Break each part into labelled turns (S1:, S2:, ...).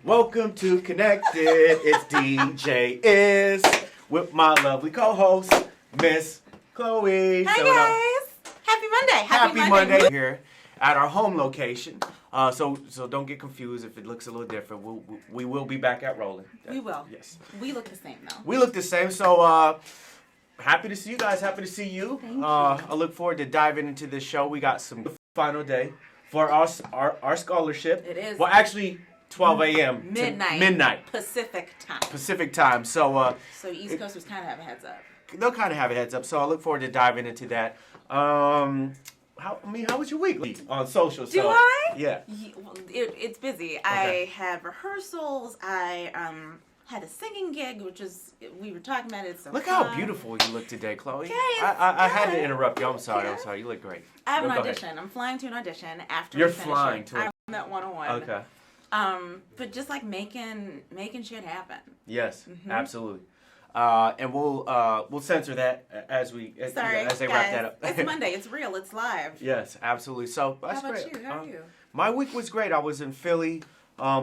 S1: Welcome to Connected. It's DJ Is with my lovely co-host, Miss Cloie.
S2: Hi guys! Happy Monday!
S1: Happy Monday here at our home location. So don't get confused if it looks a little different. We will be back at rolling.
S2: We will.
S1: Yes.
S2: We look the same though.
S1: We look the same. So happy to see you guys. Happy to see you.
S2: Thank you.
S1: I look forward to diving into this show. We got some final day for our scholarship.
S2: It is.
S1: Well, actually, 12 a.m.
S2: Midnight. Pacific time.
S1: So
S2: East Coasters kind of have a heads up.
S1: They'll kind of have a heads up. So I look forward to diving into that. How was your week on social?
S2: Do I?
S1: Yeah.
S2: It's busy. Okay. I had rehearsals. I had a singing gig, which is, we were talking about it. So
S1: look
S2: fun.
S1: how beautiful you look today, Chloe.
S2: Okay,
S1: I had to interrupt you. I'm sorry. You look great.
S2: I have an
S1: Go
S2: audition.
S1: ahead.
S2: I'm flying to an audition after
S1: You're
S2: we finish
S1: flying
S2: it.
S1: to it.
S2: I'm at 101.
S1: Okay.
S2: But just like making shit happen.
S1: Yes, absolutely. And we'll censor that as they
S2: guys,
S1: wrap that up.
S2: It's Monday. It's real. It's live.
S1: Yes, absolutely. So that's
S2: How about
S1: great.
S2: you? How are you?
S1: My week was great. I was in Philly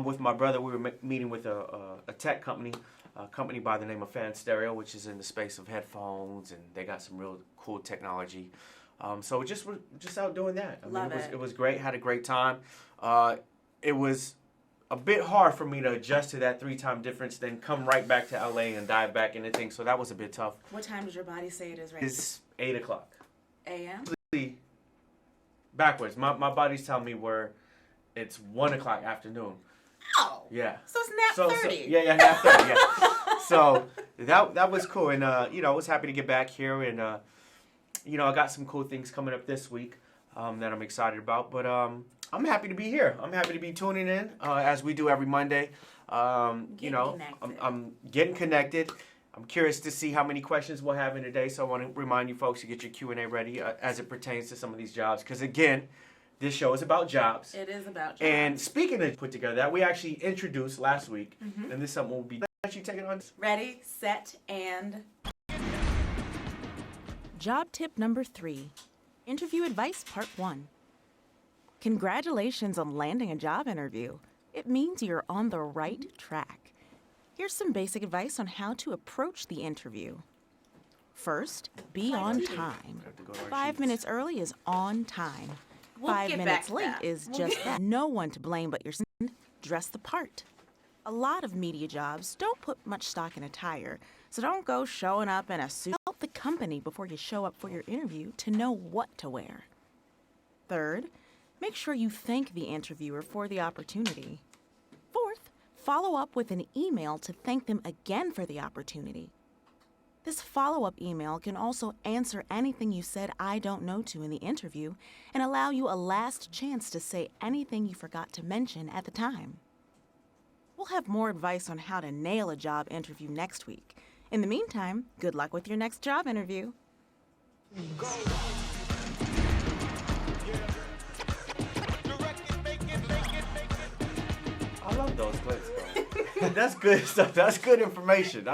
S1: with my brother. We were meeting with a tech company, a company by the name of Fan Stereo, which is in the space of headphones, and they got some real cool technology. So we're just out doing that. It was great. Had a great time. It was a bit hard for me to adjust to that 3-time difference, then come right back to LA and dive back into things. So that was a bit tough.
S2: What time does your body say it is right now?
S1: It's 8 o'clock.
S2: A.M.?
S1: Backwards. My body's telling me where it's 1 o'clock afternoon.
S2: Oh.
S1: Yeah.
S2: So it's nap 30.
S1: Yeah, nap 30, yeah. So that was cool. And, I was happy to get back here. And, I got some cool things coming up this week that I'm excited about. But I'm happy to be here. I'm happy to be tuning in as we do every Monday. I'm getting connected. I'm curious to see how many questions we'll have in today. So I want to remind you folks to get your Q&A ready as it pertains to some of these jobs. Because, again, this show is about jobs.
S2: It is about jobs.
S1: And speaking of put together that, we actually introduced last week. And this is something we'll be actually taking on.
S2: Ready, set, and...
S3: Job tip number 3. Interview advice part 1. Congratulations on landing a job interview. It means you're on the right track. Here's some basic advice on how to approach the interview. First, be on time. 5 minutes early is on time. 5 minutes late is just that. No one to blame but yourself. Dress the part. A lot of media jobs don't put much stock in attire, so don't go showing up in a suit. Help the company before you show up for your interview to know what to wear. Third, make sure you thank the interviewer for the opportunity. Fourth, follow up with an email to thank them again for the opportunity. This follow-up email can also answer anything you said I don't know to in the interview and allow you a last chance to say anything you forgot to mention at the time. We'll have more advice on how to nail a job interview next week. In the meantime, good luck with your next job interview.
S1: I love those clips, bro. That's good stuff. That's good information.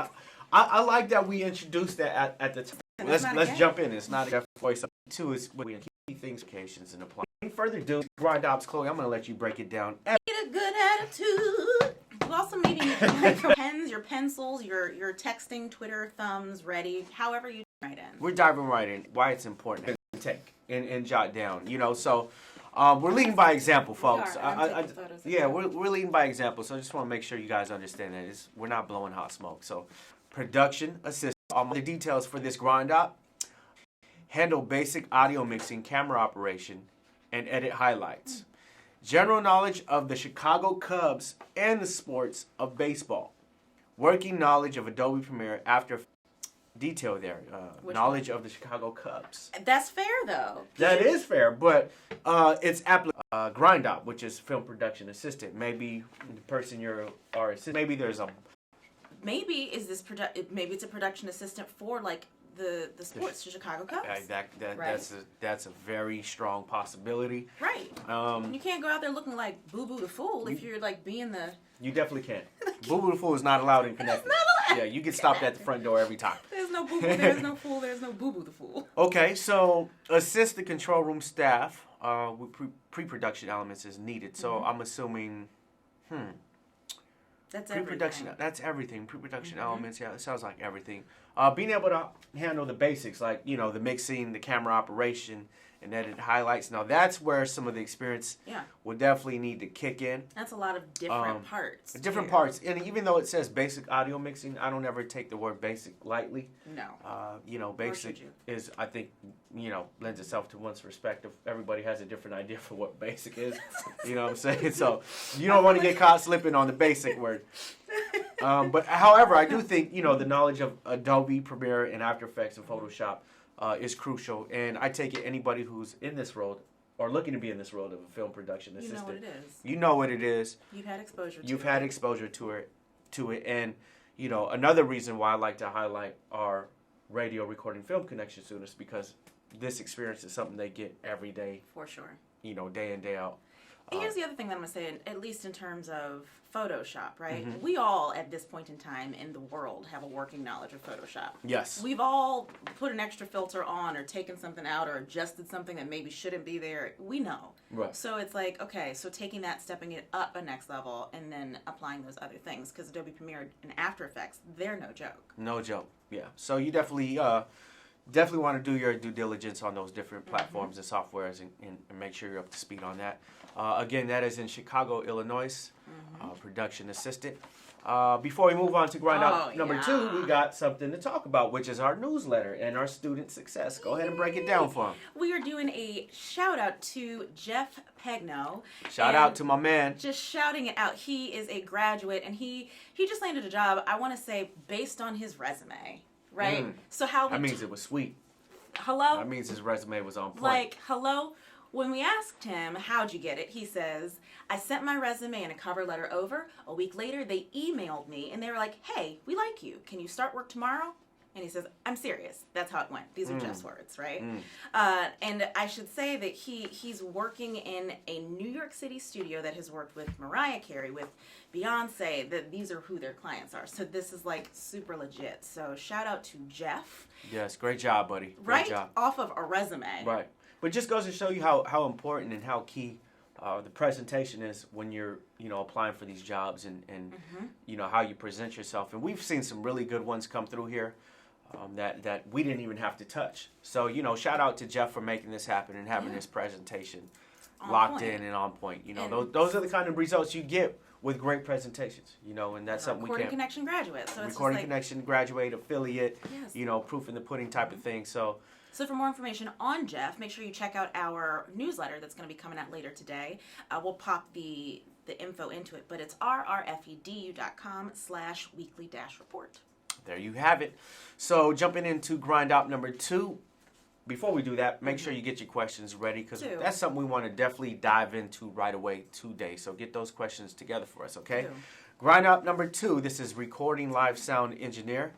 S1: I like that we introduced that at the time. Let's jump in. It's not a voice. 2 is when we key things, occasions, and apply. Any further ado, grind ops, Chloe. I'm gonna let you break it down.
S2: Get a good attitude. We're also meeting your pens, your pencils, your texting, Twitter, thumbs, ready, however you write in.
S1: We're diving right in. Why it's important to take and jot down. So we're leading by example, folks. We're leading by example. So I just want to make sure you guys understand that we're not blowing hot smoke. So production assistant. All the details for this grind up. Handle basic audio mixing, camera operation, and edit highlights. General knowledge of the Chicago Cubs and the sports of baseball. Working knowledge of Adobe Premiere After detail there. Knowledge of the Chicago Cubs.
S2: That's fair, though.
S1: That is fair, but it's grind up, which is film production assistant. Maybe the person you're assistant. Maybe there's a.
S2: Maybe maybe it's a production assistant for like the sports, the Chicago Cubs.
S1: That's a very strong possibility.
S2: Right. You can't go out there looking like Boo Boo the Fool if you're like being the.
S1: You definitely can't. Boo Boo the Fool is not allowed in Connecticut.
S2: Not allowed.
S1: Yeah, you get stopped at the front door every time.
S2: There's no Boo Boo. There's no Fool. There's no Boo Boo the Fool.
S1: Okay, so assist the control room staff with pre-production elements is needed. So I'm assuming,
S2: That's
S1: pre-production.
S2: everything.
S1: That's everything. Pre-production elements. Yeah, it sounds like everything. Being able to handle the basics, like the mixing, the camera operation, and edit highlights. Now that's where some of the experience will definitely need to kick in.
S2: That's a lot of different parts.
S1: Different
S2: too.
S1: parts, and even though it says basic audio mixing, I don't ever take the word basic lightly.
S2: No.
S1: Basic is, I think, lends itself to one's perspective. Everybody has a different idea for what basic is. You know what I'm saying? So you don't want to get caught slipping on the basic word. But however, I do think, the knowledge of Adobe Premiere and After Effects and Photoshop is crucial. And I take it anybody who's in this world or looking to be in this world of a film production assistant.
S2: You know what it is.
S1: You know what it is.
S2: You've had exposure to it.
S1: You've had exposure to it. And, another reason why I like to highlight our radio recording film connection students, because this experience is something they get every day.
S2: For sure.
S1: Day in, day out.
S2: And here's the other thing that I'm going to say, at least in terms of Photoshop, right?
S1: Mm-hmm.
S2: We all, at this point in time in the world, have a working knowledge of Photoshop.
S1: Yes.
S2: We've all put an extra filter on or taken something out or adjusted something that maybe shouldn't be there. We know.
S1: Right.
S2: So it's like, okay, so taking that, stepping it up a next level, and then applying those other things. Because Adobe Premiere and After Effects, they're no joke.
S1: No joke. Yeah. So you definitely want to do your due diligence on those different platforms and softwares and make sure you're up to speed on that. Again, that is in Chicago, Illinois, production assistant. Before we move on to Grind Out number 2, we got something to talk about, which is our newsletter and our student success. Go ahead and break it down for them.
S2: We are doing a shout out to Jeff Pegno.
S1: Shout out to my man.
S2: Just shouting it out. He is a graduate, and he just landed a job, I want to say, based on his resume, right? So how
S1: that means it was sweet.
S2: Hello?
S1: That means his resume was on point.
S2: Like, hello? When we asked him, how'd you get it? He says, I sent my resume and a cover letter over. A week later, they emailed me, and they were like, hey, we like you. Can you start work tomorrow? And he says, I'm serious. That's how it went. These are Jeff's words, right? And I should say that he's working in a New York City studio that has worked with Mariah Carey, with Beyonce. That these are who their clients are. So this is like super legit. So shout out to Jeff.
S1: Yes, great job, buddy. Great
S2: right
S1: job.
S2: off of a resume.
S1: Right. But it just goes to show you how important and how key the presentation is when you're, applying for these jobs and how you present yourself. And we've seen some really good ones come through here that we didn't even have to touch. So, shout out to Jeff for making this happen and having this presentation locked in and on point. Those are the kind of results you get with great presentations, and that's something we can't.
S2: Recording Connection graduate. So it's
S1: Recording
S2: just like,
S1: Connection graduate, affiliate,
S2: yes.
S1: Proof in the pudding type of thing. So
S2: for more information on Jeff, make sure you check out our newsletter that's going to be coming out later today. We'll pop the info into it, but it's rrfedu.com/weekly-report.
S1: There you have it. So jumping into Grind Out number 2. Before we do that, make sure you get your questions ready, because that's something we want to definitely dive into right away today. So get those questions together for us, okay? Grind Out number 2. This is recording live sound engineer.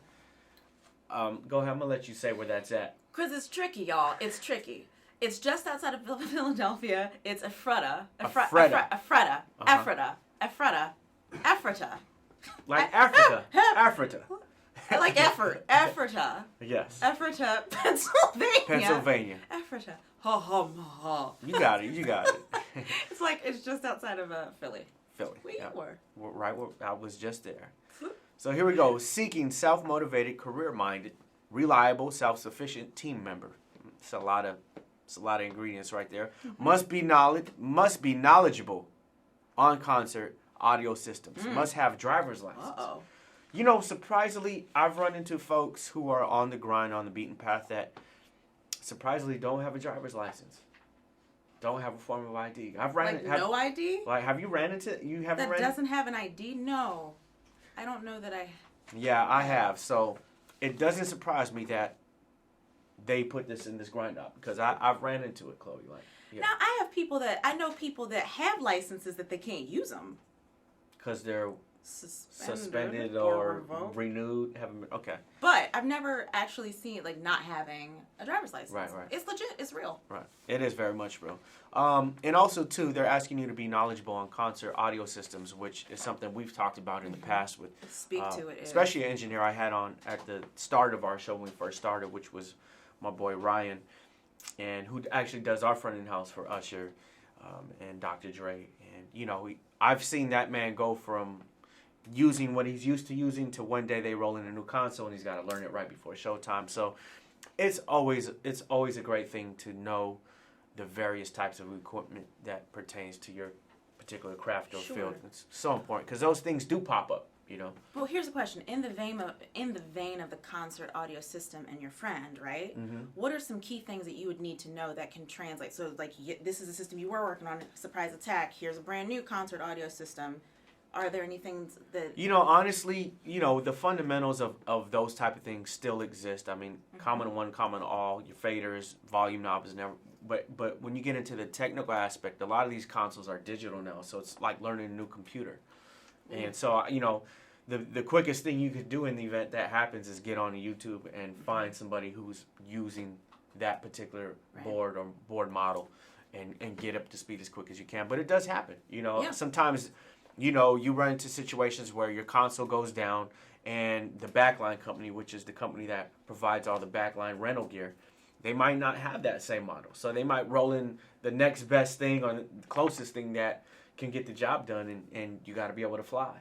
S1: Go ahead. I'm gonna let you say where that's at.
S2: Because it's tricky, y'all. It's tricky. It's just outside of Philadelphia. It's Ephrata.
S1: Ephrata. Like Africa. Africa.
S2: Like effort. Ephrata.
S1: Yes.
S2: Ephrata, Pennsylvania. Ephrata. Ha ha ha.
S1: You got it.
S2: It's just outside of Philly. Where you were.
S1: Right where I was just there. So here we go. Seeking self-motivated, career-minded, reliable, self-sufficient team member. It's a lot of ingredients right there. Must be knowledgeable on concert audio systems. Must have driver's license. Surprisingly, I've run into folks who are on the grind, on the beaten path, that surprisingly don't have a driver's license. Don't have a form of ID.
S2: No ID?
S1: Like, have you ran into? You haven't
S2: that doesn't have an ID? No, I don't know that I.
S1: Yeah, I have. So it doesn't surprise me that they put this in this grind up, because I've ran into it, Chloe.
S2: Now I know people that have licenses that they can't use them
S1: because they're suspended
S2: or
S1: revoked? Renewed. Okay.
S2: But I've never actually seen not having a driver's license.
S1: Right.
S2: It's legit. It's real.
S1: Right. It is very much real. And also too, they're asking you to be knowledgeable on concert audio systems, which is something we've talked about in the past with.
S2: Speak to it.
S1: Especially an engineer I had on at the start of our show when we first started, which was my boy Ryan. and who actually does our front end house for Usher and Dr. Dre. And, you know, I've seen that man go from using what he's used to using to one day they roll in a new console and he's got to learn it right before showtime. So it's always a great thing to know the various types of equipment that pertains to your particular craft or field. It's so important because those things do pop up, you know.
S2: Well, here's a question: in the vein of the concert audio system and your friend, right? Mm-hmm. What are some key things that you would need to know that can translate? So, like, this is a system you were working on, surprise attack. Here's a brand new concert audio system. Are there any things that...
S1: You know, honestly, you know, the fundamentals of those type of things still exist. I mean, mm-hmm. common one, common all, your faders, volume knobs, never. But when you get into the technical aspect, a lot of these consoles are digital now, so it's like learning a new computer. Mm-hmm. And so, you know, the quickest thing you could do in the event that happens is get on YouTube and find somebody who's using that particular board or board model and get up to speed as quick as you can. But it does happen. You know, sometimes... You know, you run into situations where your console goes down and the backline company, which is the company that provides all the backline rental gear, they might not have that same model. So they might roll in the next best thing or the closest thing that can get the job done, and you got to be able to fly.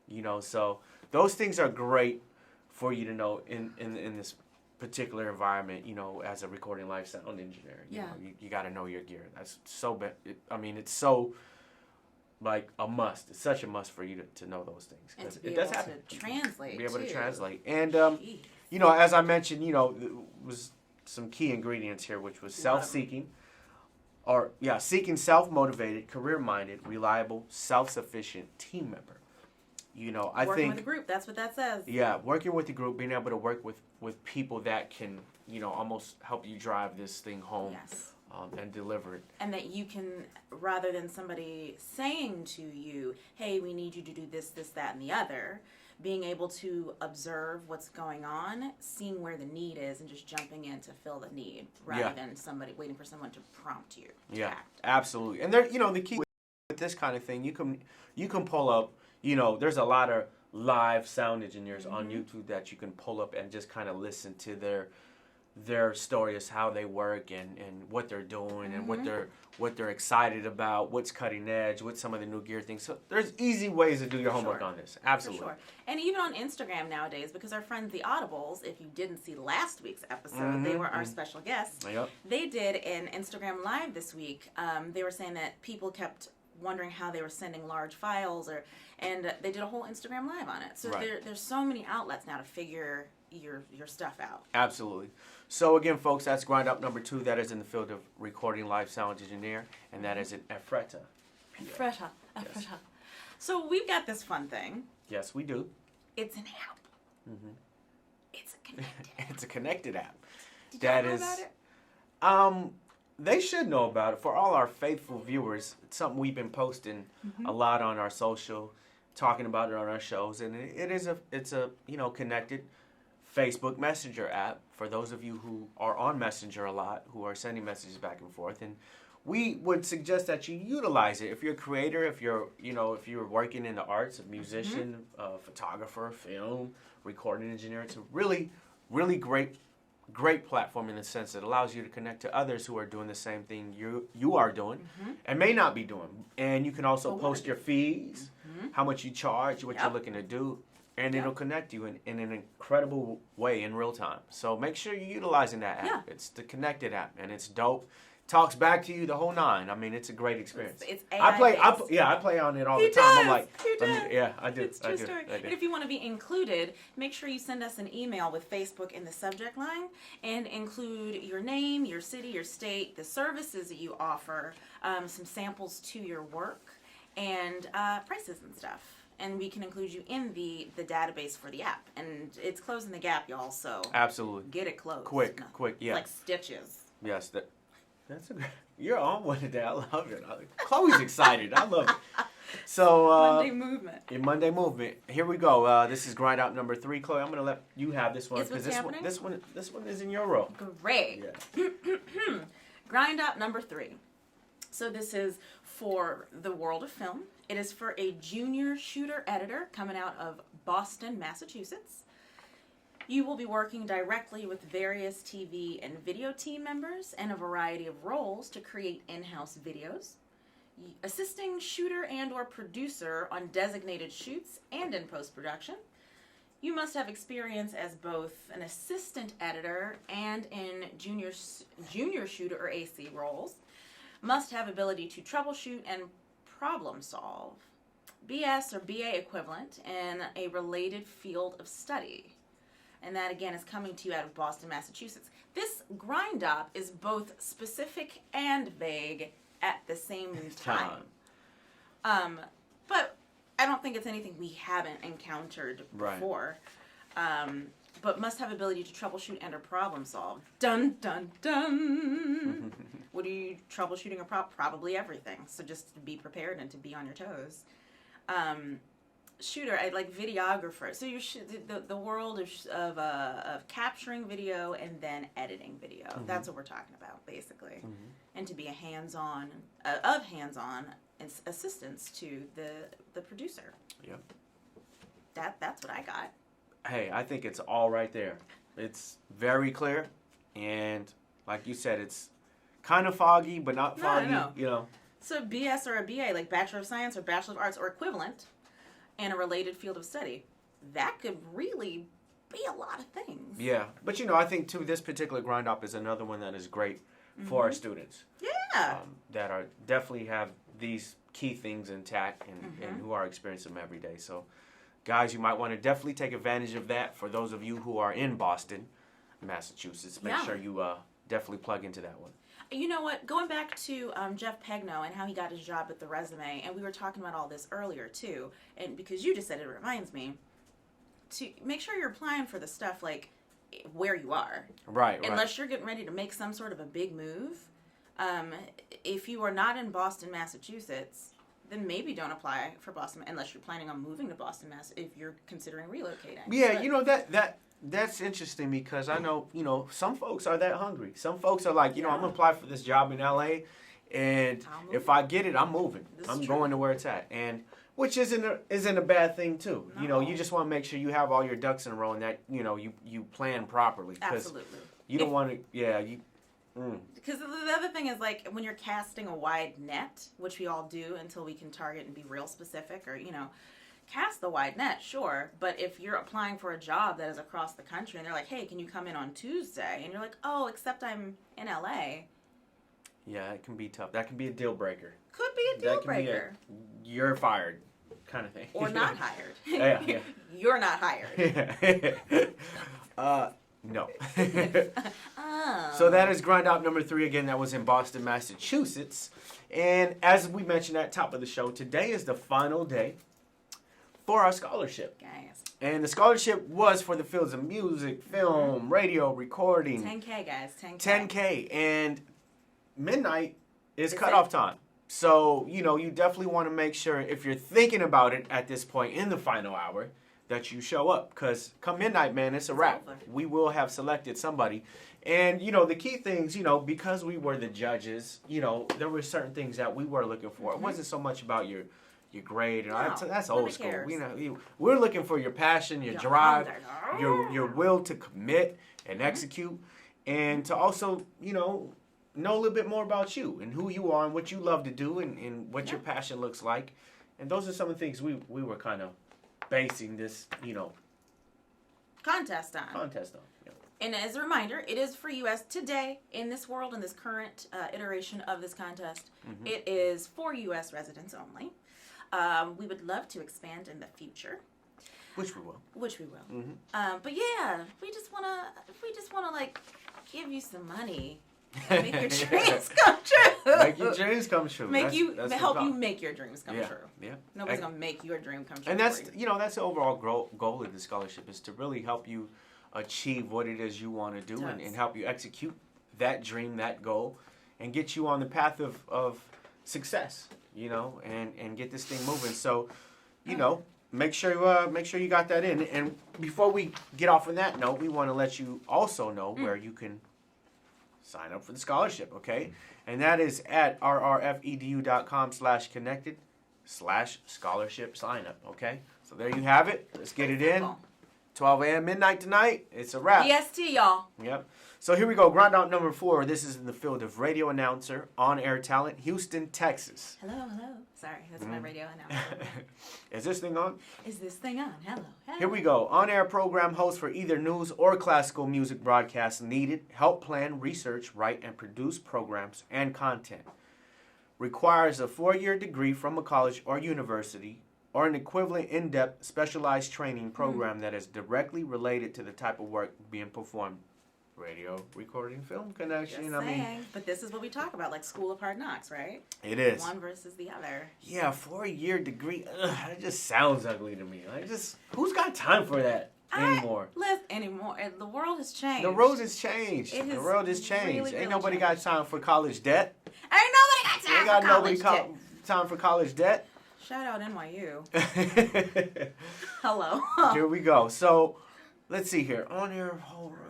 S1: You know, so those things are great for you to know in this particular environment, you know, as a recording live sound engineer. You know, you got to know your gear. That's so bad. It's so... like a must. It's such a must for you to know those things.
S2: And to be able to translate.
S1: Be able to translate. And, you know, as I mentioned, you know, there was some key ingredients here, which was self-seeking. Seeking self-motivated, career-minded, reliable, self-sufficient team member. You know, I think...
S2: Working with a group, that's what that says.
S1: Yeah, working with the group, being able to work with people that can, you know, almost help you drive this thing home.
S2: Yes.
S1: And deliver it.
S2: And that you can, rather than somebody saying to you, hey, we need you to do this, this, that, and the other, being able to observe what's going on, seeing where the need is, and just jumping in to fill the need, rather than somebody waiting for someone to prompt you.
S1: Yeah, absolutely. And there, you know, the key with this kind of thing, you can pull up, you know, there's a lot of live sound engineers mm-hmm. on YouTube that you can pull up and just kind of listen to their story is how they work and what they're doing mm-hmm. and what they're excited about, what's cutting edge, what's some of the new gear things. So there's easy ways to do your homework on this. Absolutely.
S2: For sure. And even on Instagram nowadays, because our friends the Audibles, if you didn't see last week's episode, mm-hmm. they were our special guests.
S1: Yep.
S2: They did an Instagram Live this week. They were saying that people kept wondering how they were sending large files, and they did a whole Instagram Live on it. So there's so many outlets now to figure your stuff out.
S1: Absolutely. So again, folks, that's grind up number 2. That is in the field of recording live sound engineer, and that is in Ephrata.
S2: Ephrata. Yes. So we've got this fun thing.
S1: Yes, we do.
S2: It's an app.
S1: Mm-hmm.
S2: It's a connected app.
S1: It's a connected app.
S2: Did you know about it?
S1: They should know about it. For all our faithful viewers, it's something we've been posting mm-hmm. a lot on our social, talking about it on our shows, and it's a you know, connected Facebook Messenger app for those of you who are on Messenger a lot, who are sending messages back and forth. And we would suggest that you utilize it. If you're a creator, if you're working in the arts, a musician, mm-hmm. Photographer, film, recording engineer, it's a really, really great platform in the sense that it allows you to connect to others who are doing the same thing you are doing mm-hmm. and may not be doing. And you can also post your fees, mm-hmm. how much you charge, what you're looking to do. And it'll connect you in an incredible way in real time. So make sure you're utilizing that app.
S2: Yeah.
S1: It's the connected app, and it's dope. Talks back to you the whole 9. I mean, it's a great experience.
S2: It's AI
S1: I play on it all the time. I'm like,
S2: yeah,
S1: I do.
S2: It's true story. And if you want to be included, make sure you send us an email with Facebook in the subject line and include your name, your city, your state, the services that you offer, some samples to your work, and prices and stuff. And we can include you in the database for the app. And it's closing the gap, y'all, so...
S1: Absolutely.
S2: Get it closed.
S1: Quick, yeah.
S2: It's like stitches.
S1: Yes, that's a good... You're on one today. I love it. Chloe's excited. I love it. So...
S2: Monday movement.
S1: Yeah, Monday movement. Here we go. This is grind out number 3. Chloe, I'm going to let you have this one.
S2: Because
S1: this one is in your role.
S2: Great.
S1: Yeah.
S2: Grind out number 3. So this is for the world of film. It is for a junior shooter editor coming out of Boston, Massachusetts. You will be working directly with various TV and video team members in a variety of roles to create in-house videos, assisting shooter and or producer on designated shoots and in post-production. You must have experience as both an assistant editor and in junior shooter or AC roles. Must have ability to troubleshoot and problem solve. BS or BA equivalent in a related field of study. And that, again, is coming to you out of Boston, Massachusetts. This grind up is both specific and vague at the same time. But I don't think it's anything we haven't encountered before. But must have ability to troubleshoot and or problem solve. Dun, dun, dun. What are you troubleshooting or probably everything. So just to be prepared and to be on your toes. Shooter, I like videographer. So you're the world of capturing video and then editing video. That's what we're talking about, basically. And to be a hands-on assistance to the producer.
S1: Yep.
S2: That's what I got.
S1: Hey, I think it's all right there. It's very clear, and like you said, it's kind of foggy, but not foggy.
S2: No.
S1: You know.
S2: So BS or a BA, like Bachelor of Science or Bachelor of Arts or equivalent, in a related field of study, that could really be a lot of things.
S1: Yeah, but I think too, this particular grind up is another one that is great for our students.
S2: Yeah.
S1: That are definitely have these key things intact and who are experiencing them every day. So, guys, you might want to definitely take advantage of that. For those of you who are in Boston, Massachusetts, make sure you definitely plug into that one.
S2: You know what? Going back to Jeff Pegno and how he got his job with the resume, and we were talking about all this earlier too, and because you just said it, it reminds me to make sure you're applying for the stuff like where you are.
S1: Right.
S2: Unless you're getting ready to make some sort of a big move. If you are not in Boston, Massachusetts, then maybe don't apply for Boston unless you're planning on moving to Boston, Mass. If you're considering relocating.
S1: Yeah, that's interesting because I know, some folks are that hungry. Some folks are like, I'm going to apply for this job in LA, and if I get it, I'm moving. I'm going to where it's at. And which isn't a bad thing too.
S2: No.
S1: You just want to make sure you have all your ducks in a row and that, you plan properly.
S2: Absolutely.
S1: You don't want to,
S2: Because the other thing is, like, when you're casting a wide net, which we all do until we can target and be real specific, or, cast the wide net, sure, but if you're applying for a job that is across the country and they're like, hey, can you come in on Tuesday? And you're like, oh, except I'm in LA.
S1: Yeah, it can be tough. That can be a deal breaker.
S2: Could be a deal breaker.
S1: You're fired kind of thing.
S2: Or not hired.
S1: Yeah.
S2: You're not hired.
S1: No. So that is grind out number 3 again. That was in Boston, Massachusetts. And as we mentioned at the top of the show, today is the final day for our scholarship.
S2: Guys.
S1: And the scholarship was for the fields of music, film, radio, recording.
S2: 10K, guys. 10K.
S1: 10K. And midnight is cutoff time. So, you definitely want to make sure if you're thinking about it at this point in the final hour that you show up. Because come midnight, man, it's a wrap.
S2: Over.
S1: We will have selected somebody. And, the key things, because we were the judges, there were certain things that we were looking for. It wasn't so much about your grade. And that's old school.
S2: Cares?
S1: We're looking for your passion, your drive, your will to commit and execute. And to also, know a little bit more about you and who you are and what you love to do and what your passion looks like. And those are some of the things we were kind of basing this,
S2: contest on.
S1: Yeah.
S2: And as a reminder, it is for U.S. today, in this world, in this current iteration of this contest. It is for U.S. residents only. We would love to expand in the future.
S1: Which we will.
S2: But yeah, we just wanna like give you some money and make your dreams come true.
S1: Make your dreams come true.
S2: Help you make your dreams come true.
S1: Yeah.
S2: Nobody's gonna make your dream come true.
S1: And that's that's the overall goal of the scholarship is to really help you achieve what it is you want to do and help you execute that dream, that goal, and get you on the path of success. And get this thing moving. So, make sure you got that in. And before we get off on that note, we want to let you also know where you can sign up for the scholarship, okay? And that is at rrfedu.com/connected/scholarship sign up, okay? So there you have it. Let's get it in. 12 a.m. midnight tonight. It's a wrap.
S2: EST, y'all.
S1: Yep. So here we go. Grind out number 4. This is in the field of radio announcer, on-air talent, Houston, Texas.
S2: Hello. Sorry, that's my radio announcer.
S1: Is this thing on?
S2: Is this thing on? Hello.
S1: Here we go. On-air program host for either news or classical music broadcasts needed. Help plan, research, write, and produce programs and content. Requires a 4-year degree from a college or university or an equivalent in-depth specialized training program that is directly related to the type of work being performed. Radio, recording, film connection.
S2: Just saying. But this is what we talk about, like School of Hard Knocks, right?
S1: It is.
S2: One versus the other.
S1: Yeah, 4-year degree. It just sounds ugly to me. Like, who's got time for that anymore?
S2: The world has changed.
S1: The world has changed.
S2: It has
S1: the world has changed.
S2: really
S1: Ain't nobody
S2: changed.
S1: got time for college debt.
S2: Ain't nobody got time
S1: Ain't got
S2: for
S1: nobody
S2: college debt.
S1: time for college debt.
S2: Shout out NYU. Hello.
S1: Here we go. So, let's see here. On-air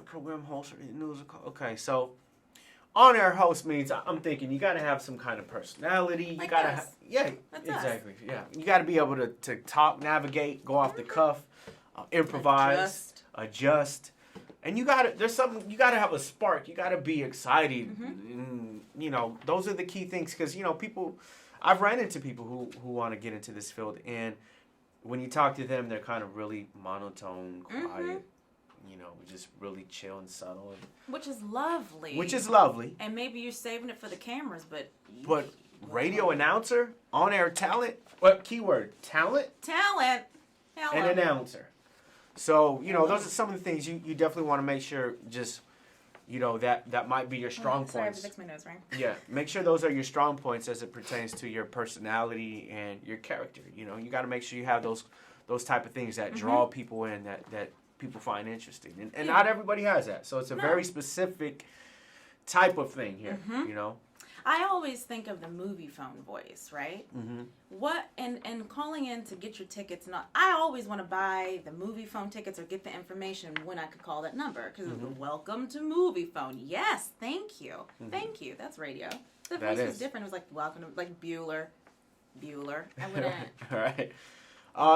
S1: program host, news. Okay, so on-air host means I'm thinking you got to have some kind of personality.
S2: Like
S1: you got to
S2: us.
S1: yeah,
S2: That's
S1: exactly. Yeah, you got to be able to talk, navigate, go off the cuff, improvise, adjust. And you got to have a spark. You got to be excited. And, those are the key things because I've ran into people who want to get into this field, and when you talk to them, they're kind of really monotone, quiet, just really chill and subtle.
S2: Which is lovely. And maybe you're saving it for the cameras, but
S1: radio announcer, on-air talent, what keyword? Talent?
S2: Talent. Hello.
S1: And announcer. So, those are some of the things you definitely want to make sure just, that might be your strong points.
S2: Sorry, I have to fix my nose ring.
S1: Yeah, make sure those are your strong points as it pertains to your personality and your character. You got to make sure you have those type of things that draw people in, that people find interesting. And not everybody has that. So it's a very specific type of thing here,
S2: I always think of the movie phone voice, right? Mm-hmm. What and calling in to get your tickets. I always want to buy the movie phone tickets or get the information when I could call that number because welcome to movie phone. Yes, thank you, thank you. That's radio. The voice was different. It was like welcome to Bueller. I wouldn't.
S1: All right.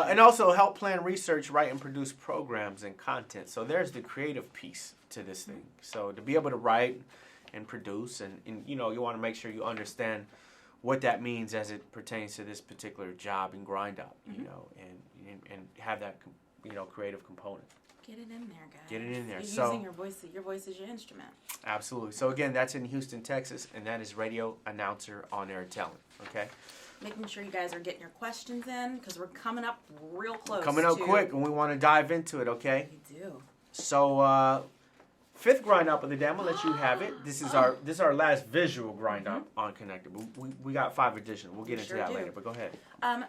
S1: And also help plan, research, write, and produce programs and content. So there's the creative piece to this thing. So to be able to write and produce, and you want to make sure you understand what that means as it pertains to this particular job and grind out, and have that, creative component.
S2: Get it in there, guys.
S1: Get it in there.
S2: You're using your voice. Your voice is your instrument.
S1: Absolutely. So again, that's in Houston, Texas, and that is radio announcer on-air talent. Okay.
S2: Making sure you guys are getting your questions in because we're coming up real close.
S1: Coming up quick, and we want to dive into it. Okay.
S2: We do.
S1: So. 5th grind up of the day. I'm gonna let you have it. This is our last visual grind up on Connected. We got 5 additional. We'll get into that later. But go ahead.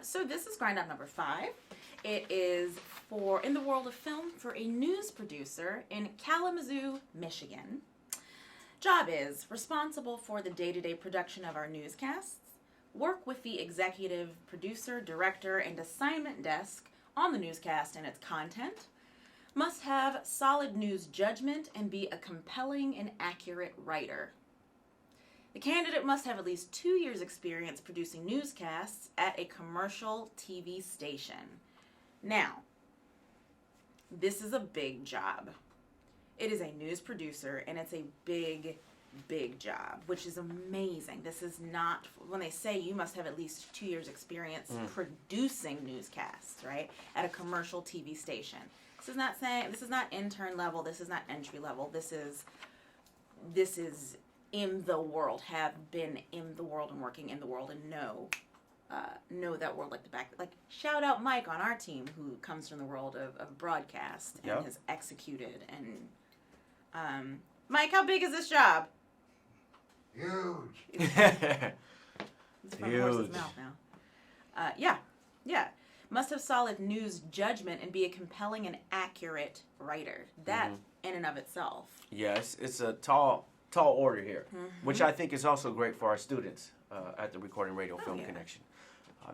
S2: So this is grind up number 5. It is in the world of film for a news producer in Kalamazoo, Michigan. Job is responsible for the day-to-day production of our newscasts. Work with the executive producer, director, and assignment desk on the newscast and its content. Must have solid news judgment and be a compelling and accurate writer. The candidate must have at least 2 years' experience producing newscasts at a commercial TV station. Now, this is a big job. It is a news producer, and it's a big, big job, which is amazing. This is not, when they say you must have at least 2 years' experience producing newscasts, right, at a commercial TV station. This is not intern level. This is not entry level. This is in the world, have been in the world and working in the world and know that world like the back. Like shout out Mike on our team who comes from the world of broadcast and has executed. And Mike, how big is this job?
S4: Huge.
S2: It's from the horse's mouth now. Yeah. Must have solid news judgment and be a compelling and accurate writer. That in and of itself.
S1: Yes, it's a tall order here, which I think is also great for our students at the Recording Radio Film Connection.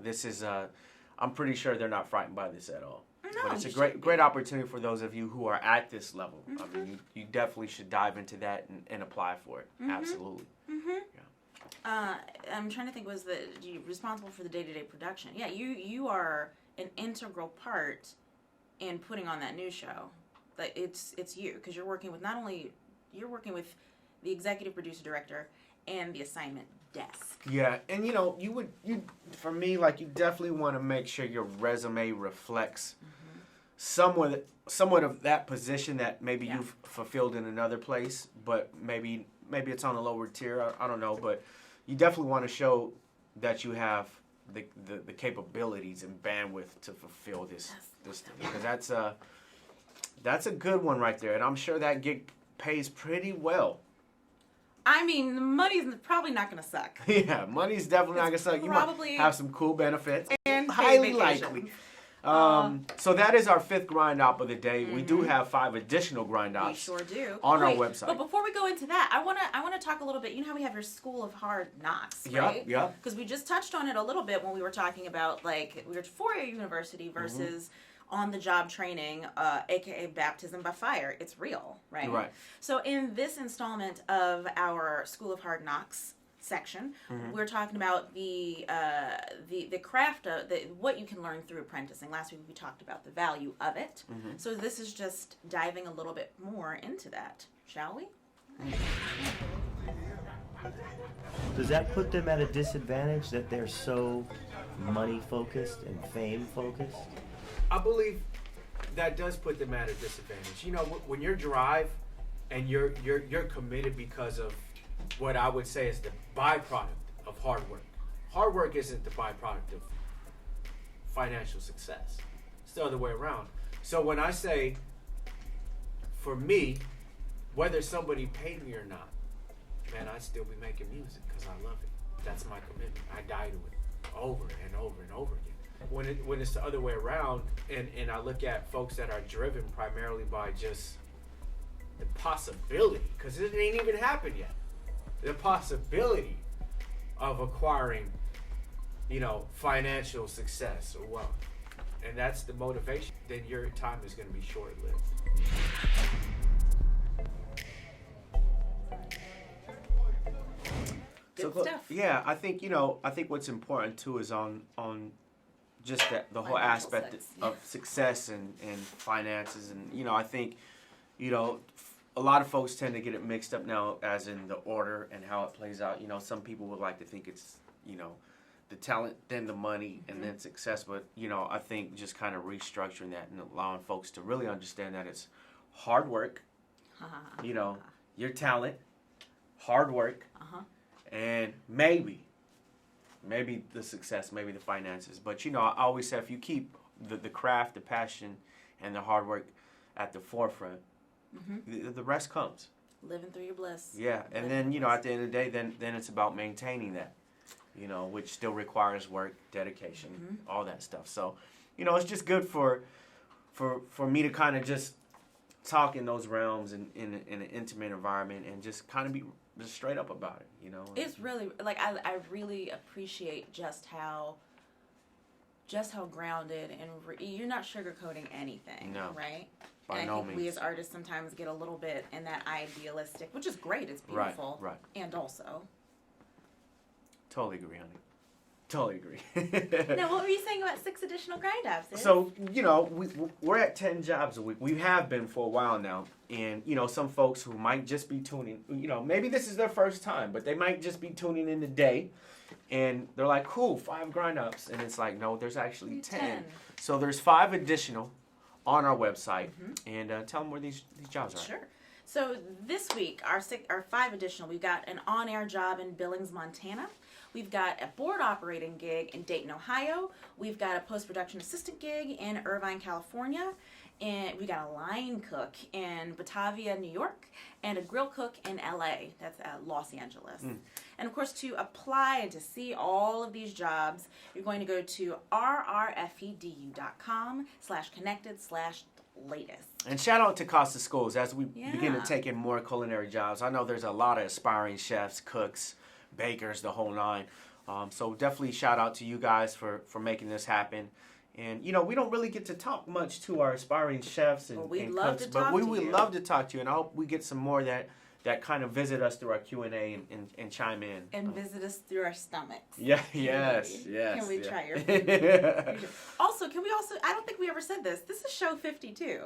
S1: This is, I'm pretty sure they're not frightened by this at all.
S2: No,
S1: but it's a great opportunity for those of you who are at this level. I mean, you definitely should dive into that and apply for it. Absolutely. Yeah.
S2: I'm trying to think, was you responsible for the day-to-day production? Yeah, you are an integral part in putting on that news show. Like it's you, because you're working with you're working with the executive producer director and the assignment desk.
S1: Yeah, and for me, like, you definitely want to make sure your resume reflects somewhat of that position that maybe you've fulfilled in another place, but maybe it's on a lower tier. I don't know, but you definitely want to show that you have the capabilities and bandwidth to fulfill this thing, because that's a good one right there, and I'm sure that gig pays pretty well.
S2: I mean, the money's probably not going to suck.
S1: Yeah, money's definitely not going to suck. You might have some cool benefits.
S2: And
S1: highly likely. So that is our 5th grind op of the day. We do have 5 additional grind ops.
S2: We sure do.
S1: On our website.
S2: But before we go into that, I want to talk a little bit. You know how we have your School of Hard Knocks, right?
S1: Yeah.
S2: Because we just touched on it a little bit when we were talking about, like, we were 4-year university versus on-the-job training, aka baptism by fire. It's real, right?
S1: Right.
S2: So in this installment of our School of Hard Knocks section, we're talking about the craft of what you can learn through apprenticing. Last week we talked about the value of it. So this is just diving a little bit more into that, shall we?
S5: Does that put them at a disadvantage that they're so money focused and fame focused?
S1: I believe that does put them at a disadvantage. You know, when you're drive and you're committed because of what I would say is the byproduct of hard work. Hard work isn't the byproduct of financial success. It's the other way around. So when I say, for me, whether somebody paid me or not, man, I'd still be making music because I love it. That's my commitment. I die to it over and over and over again. When it's the other way around, and I look at folks that are driven primarily by just the possibility, because it ain't even happened yet, the possibility of acquiring, financial success or wealth, and that's the motivation, then your time is going to be short-lived.
S2: Good stuff.
S1: Yeah, I think what's important too is on just the whole aspect of success and finances, and I think a lot of folks tend to get it mixed up now, as in the order and how it plays out. Some people would like to think it's the talent, then the money, and then success, but I think just kind of restructuring that and allowing folks to really understand that it's hard work, your talent, hard work, and maybe the success, maybe the finances. But I always say, if you keep the craft, the passion, and the hard work at the forefront, the rest comes.
S2: Living through your bliss.
S1: Yeah, and then at the end of the day, then it's about maintaining that, which still requires work, dedication, all that stuff. So, it's just good for me to kind of just talk in those realms and in an intimate environment, and just kind of be just straight up about it,
S2: It's really, like, I really appreciate just how grounded, and you're not sugarcoating anything, right?
S1: By no means.
S2: We as artists sometimes get a little bit in that idealistic, which is great, it's beautiful. Right. And also.
S1: Totally agree, honey. Totally agree.
S2: Now, what were you saying about 6 additional grind ops?
S1: So, we're at 10 jobs a week. We have been for a while now. And, some folks who might just be tuning, maybe this is their first time, but they might just be tuning in today. And they're like, cool, 5 grind ops. And it's like, no, there's actually 10. So there's 5 additional on our website. And tell them where these jobs are.
S2: Sure. So this week, our 5 additional, we've got an on-air job in Billings, Montana. We've got a board operating gig in Dayton, Ohio. We've got a post-production assistant gig in Irvine, California. And we got a line cook in Batavia, New York, and a grill cook in LA. That's Los Angeles. And of course, to apply and to see all of these jobs, you're going to go to rrfedu.com/connected/latest.
S1: And shout out to Costa Schools as we begin to take in more culinary jobs. I know there's a lot of aspiring chefs, cooks, bakers, the whole nine. So definitely shout out to you guys for making this happen. And, we don't really get to talk much to our aspiring chefs and cooks, but we would love to talk to you, and I hope we get some more that that kind of visit us through our Q&A and chime in.
S2: And visit us through our stomachs.
S1: Yeah, yes.
S2: Can we try your food? Also, I don't think we ever said this. This is show 52.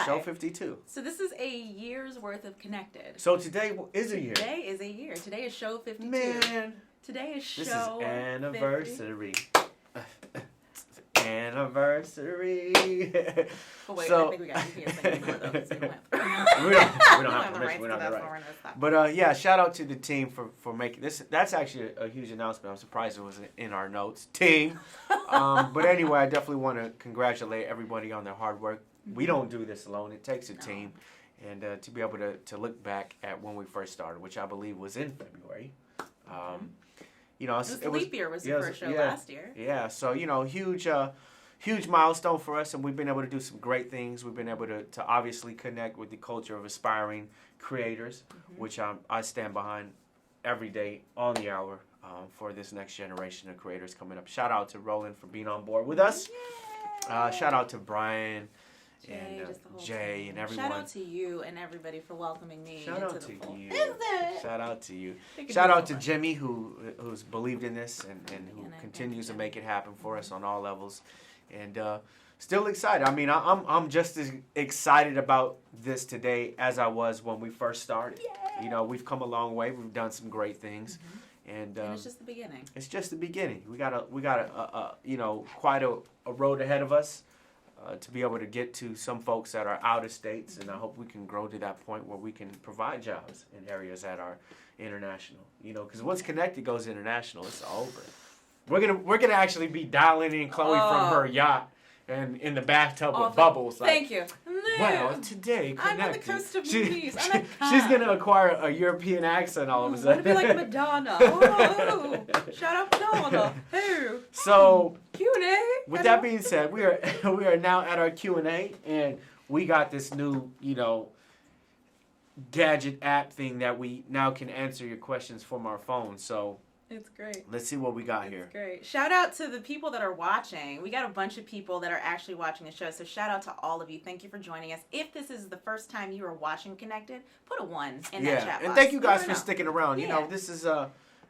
S1: Show 52.
S2: So this is a year's worth of Connected.
S1: So today is a year.
S2: Today is a year. Today is show 52.
S1: Man.
S2: Today is show
S1: This is anniversary.
S2: 50.
S1: Anniversary.
S2: But wait,
S1: So,
S2: I think we got to singing more though. So
S1: we don't have permission. We don't have the right.
S2: Right.
S1: But yeah, shout out to the team for making this. That's actually a huge announcement. I'm surprised it wasn't in our notes. Team. But anyway, I definitely want to congratulate everybody on their hard work. We don't do this alone. It takes a team. And to be able to look back at when we first started, which I believe was in February. You know,
S2: it was leap year was the first show last year.
S1: Yeah, so, you know, huge milestone for us, and we've been able to do some great things. We've been able to obviously connect with the culture of aspiring creators, which I stand behind every day on the hour for this next generation of creators coming up. Shout out to Roland for being on board with us. Shout out to Brian. Jay and everyone.
S2: Shout out to you and everybody for welcoming me.
S1: Shout out to
S2: fold.
S1: you. Shout out to you. Shout out to Jimmy who's believed in this and who continues to make it happen for us on all levels. And still excited. I mean, I'm just as excited about this today as I was when we first started. Yay! You know, we've come a long way. We've done some great things. And it's just the beginning. It's just the beginning. We got a you know, quite a road ahead of us. To be able to get to some folks that are out of states, and I hope we can grow to that point where we can provide jobs in areas that are international. You know, because once Connected goes international, it's over. We're gonna actually be dialing in Chloe from her yacht and in the bathtub with bubbles. Like,
S2: thank you.
S1: Well, today Connected.
S2: I'm on the coast of movies.
S1: She's gonna acquire a European accent all of a sudden.
S2: I'm gonna be like Madonna. Oh, shout out Madonna. Hey.
S1: So
S2: Q&A.
S1: With that being said, we are now at our Q&A, and we got this new, you know, gadget app thing that we now can answer your questions from our phone. So
S2: it's great.
S1: Let's see what we got here.
S2: Great. Shout out to the people that are watching. We got a bunch of people that are actually watching the show. So shout out to all of you. Thank you for joining us. If this is the first time you are watching Connected, put a 1 in that chat box.
S1: And thank you guys for sticking around. You know, this is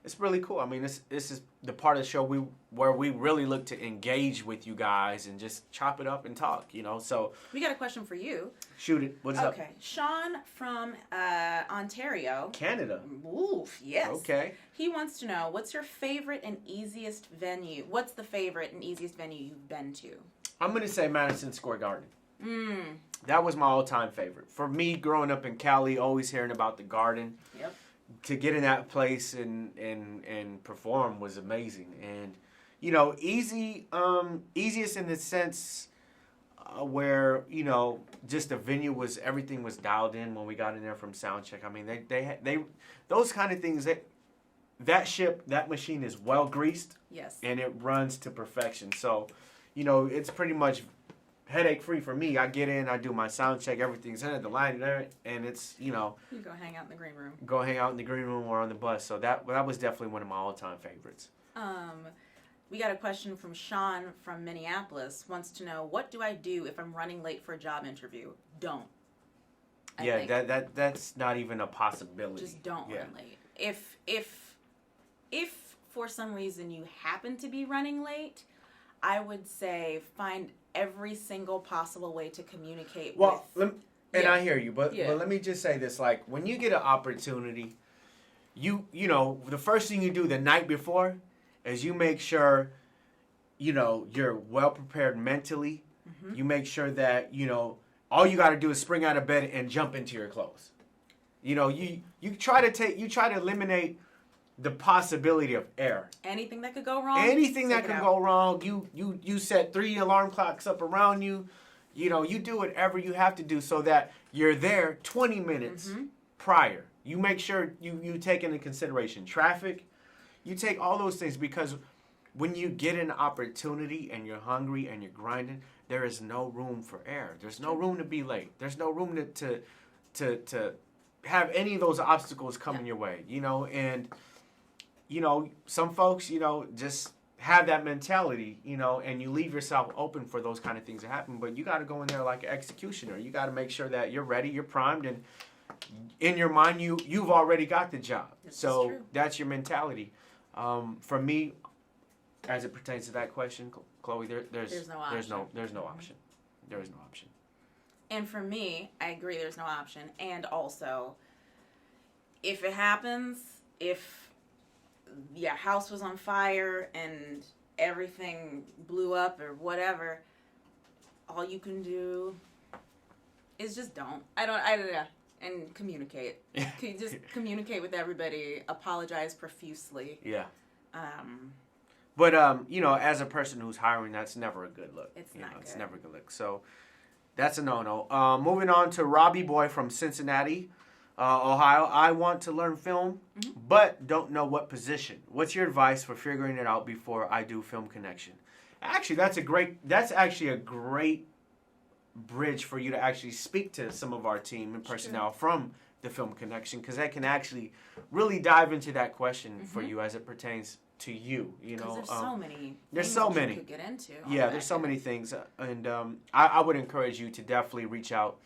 S1: it's really cool. I mean, this is the part of the show where we really look to engage with you guys and just chop it up and talk, you know. So
S2: we got a question for you.
S1: Shoot it. What's up?
S2: Okay. Sean from Ontario.
S1: Canada.
S2: Oof, yes.
S1: Okay.
S2: He wants to know, what's your favorite and easiest venue? What's the favorite and easiest venue you've been to?
S1: I'm going to say Madison Square Garden. That was my all-time favorite. For me, growing up in Cali, always hearing about the Garden.
S2: Yep.
S1: To get in that place and perform was amazing. And, you know, easiest in the sense where, you know, just the venue everything was dialed in when we got in there from sound check. I mean, they those kind of things, that machine is well greased.
S2: Yes. And
S1: it runs to perfection. So, you know, it's pretty much headache free for me. I get in, I do my sound check, everything's in it, the line there, and it's, you know.
S2: You go hang out in the green room.
S1: Go hang out in the green room or on the bus. So that was definitely one of my all-time favorites.
S2: We got a question from Sean from Minneapolis. Wants to know, what do I do if I'm running late for a job interview? Don't.
S1: That's not even a possibility.
S2: Just don't run late. If for some reason you happen to be running late, I would say find every single possible way to communicate with.
S1: I hear you, but let me just say this: like when you get an opportunity, you know the first thing you do the night before is you make sure, you know, you're well prepared mentally. Mm-hmm. You make sure that, you know, all you got to do is spring out of bed and jump into your clothes. You know, you try to eliminate the possibility of error.
S2: Anything that could go wrong.
S1: Anything that could go wrong. You set 3 alarm clocks up around you. You know, you do whatever you have to do so that you're there 20 minutes prior. You make sure you take into consideration traffic. You take all those things, because when you get an opportunity and you're hungry and you're grinding, there is no room for error. There's no room to be late. There's no room to have any of those obstacles come in your way. You know, and you know, some folks, you know, just have that mentality, you know, and you leave yourself open for those kind of things to happen. But you got to go in there like an executioner. You got to make sure that you're ready, you're primed, in your mind, you've already got the job.
S2: This is
S1: So
S2: true.
S1: that's your mentality. For me, as it pertains to that question, Chloe, there's no option. There's no option. There is no option.
S2: And for me, I agree there's no option. And also, if it happens, if your house was on fire and everything blew up or whatever, all you can do is just don't. I don't know. And communicate. Can you just communicate with everybody, apologize profusely.
S1: Yeah. But you know, as a person who's hiring, that's never a good look.
S2: It's not good.
S1: It's never a good look. So that's a no-no. Moving on to Robbie Boy from Cincinnati, Ohio. I want to learn film, but don't know what position. What's your advice for figuring it out before I do Film Connection? Actually, that's actually a great bridge for you to actually speak to some of our team and personnel from the Film Connection, because that can actually really dive into that question for you as it pertains to you. You know,
S2: there's so many.
S1: There's
S2: things
S1: so
S2: that
S1: many.
S2: You could get into.
S1: Yeah, there's so many things, and I would encourage you to definitely reach out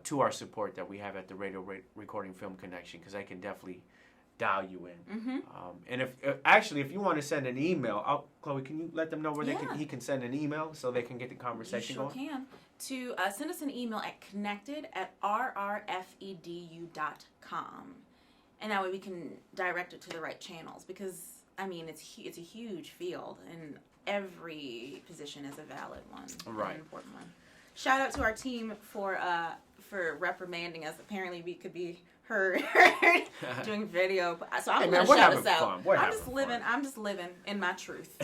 S1: to our support that we have at the Radio Recording Film Connection, because I can definitely dial you in. And if you want to send an email, Chloe, can you let them know where he can send an email so they can get the conversation going?
S2: You sure can. To send us an email at connected@rrfedu.com, and that way we can direct it to the right channels, because I mean it's a huge field and every position is a valid one, an important one. Shout out to our team for reprimanding us. Apparently we could be heard doing video, so I'm gonna shout us out. I'm just living in my truth,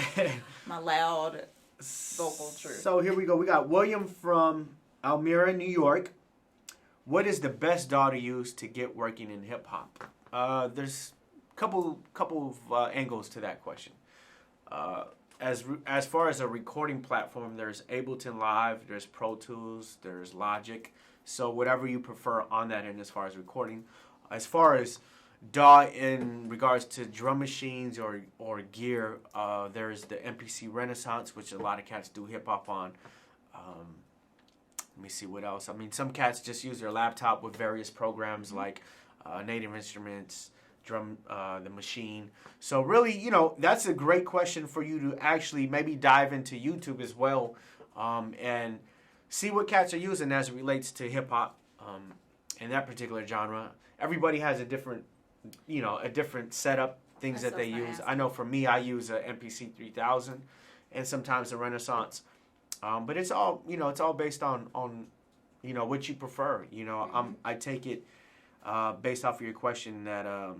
S2: my loud vocal truth.
S1: So here we go. We got William from Elmira, New York. What is the best DAW to use to get working in hip hop? There's a couple of angles to that question. As far as a recording platform, there's Ableton Live, there's Pro Tools, there's Logic. So whatever you prefer on that end as far as recording. As far as DAW in regards to drum machines or gear, there's the MPC Renaissance, which a lot of cats do hip hop on. Let me see what else. I mean, some cats just use their laptop with various programs like Native Instruments, the machine. So really, you know, that's a great question for you to actually maybe dive into YouTube as well, and see what cats are using as it relates to hip hop in that particular genre. Everybody has a different setup, things that they use. I know for me, I use a MPC 3000 and sometimes a Renaissance. But it's all based on what you prefer. You know, I take it based off of your question that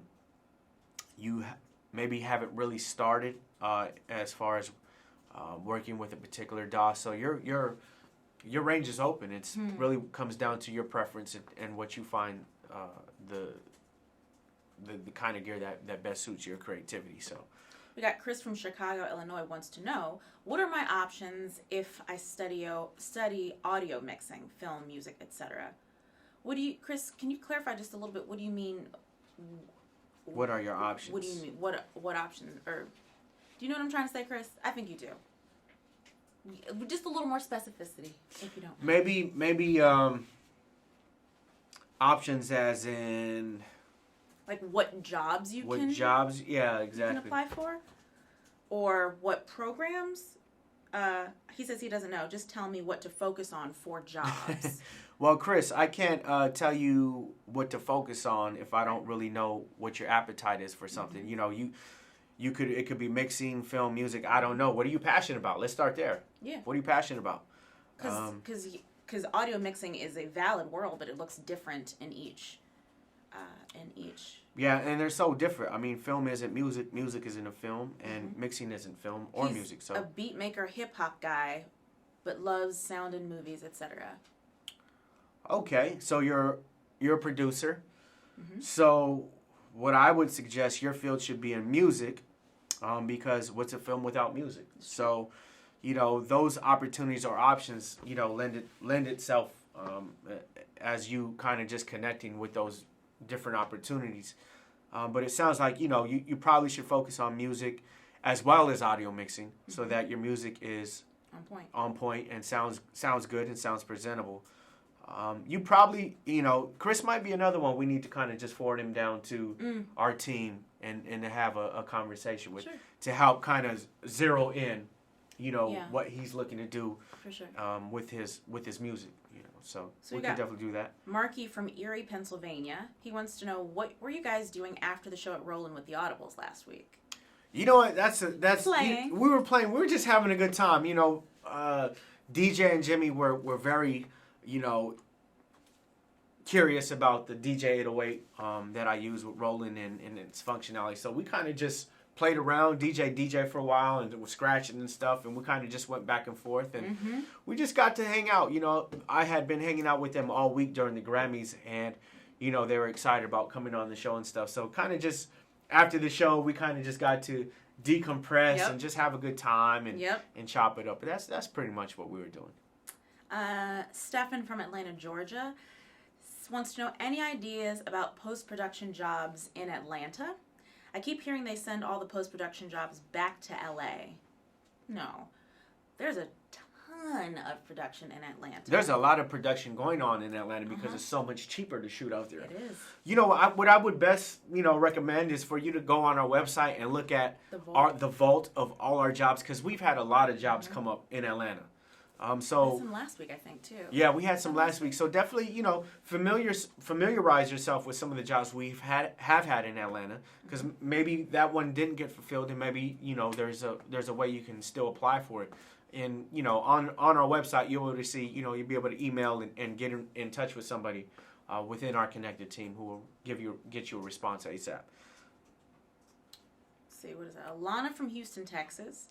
S1: you maybe haven't really started as far as working with a particular DAW. So your range is open. It's really comes down to your preference and what you find the kind of gear that best suits your creativity. So
S2: we got Chris from Chicago, Illinois wants to know, what are my options if I study audio mixing, film, music, etc.? Chris, can you clarify just a little bit? What do you mean?
S1: What are your options?
S2: What do you mean? What options? Or do you know what I'm trying to say, Chris? I think you do. Just a little more specificity, if you don't mind.
S1: Maybe options as in
S2: like what jobs you can
S1: yeah, exactly.
S2: you can apply for, or what programs. He says he doesn't know. Just tell me what to focus on for jobs.
S1: Well, Chris, I can't tell you what to focus on if I don't really know what your appetite is for something. You know, it could be mixing, film, music. I don't know. What are you passionate about? Let's start there.
S2: Yeah.
S1: What are you passionate about?
S2: Because audio mixing is a valid world, but it looks different in each.
S1: Yeah, and they're so different. I mean, film isn't music, music isn't a film, and mixing isn't film or
S2: He's
S1: music. So
S2: a beat maker, hip hop guy, but loves sound in movies, etc.
S1: Okay, so you're a producer. So what I would suggest, your field should be in music, because what's a film without music? So, you know, those opportunities or options, you know, lend itself as you kind of just connecting with those different opportunities. But it sounds like, you know, you probably should focus on music as well as audio mixing, so that your music is on point and sounds good and sounds presentable. You probably, Chris might be another one we need to kind of just forward him down to our team and to have a conversation with, to help kind of zero in, what he's looking to do
S2: for sure.
S1: with his music. So we
S2: we
S1: can
S2: got
S1: definitely do that.
S2: Marky from Erie, Pennsylvania. He wants to know, what were you guys doing after the show at Rollin' with the Audibles last week?
S1: You know what? That's
S2: Playing.
S1: We were playing. We were just having a good time. DJ and Jimmy were very, curious about the DJ 808 that I use with Rollin' and its functionality. So we kind of just played around, DJ for a while, and was scratching and stuff, and we kind of just went back and forth, and we just got to hang out. I had been hanging out with them all week during the Grammys, and they were excited about coming on the show and stuff. So kind of just after the show, we kind of just got to decompress and just have a good time and chop it up. But that's pretty much what we were doing.
S2: Stefan from Atlanta, Georgia, wants to know any ideas about post-production jobs in Atlanta. I keep hearing they send all the post-production jobs back to LA. No. There's a ton of production in Atlanta.
S1: There's a lot of production going on in Atlanta because it's so much cheaper to shoot out there.
S2: It is.
S1: What I would best, recommend is for you to go on our website and look at the vault of all our jobs, because we've had a lot of jobs come up in Atlanta.
S2: We had some last week, I think, too.
S1: Yeah, we had some last week. So definitely, familiarize yourself with some of the jobs we've have had in Atlanta, because maybe that one didn't get fulfilled, and maybe there's a way you can still apply for it. And on our website, you'll be able to see, you'll be able to email and get in touch with somebody within our connected team who will get you a response ASAP.
S2: Let's see, what is that? Alana from Houston, Texas.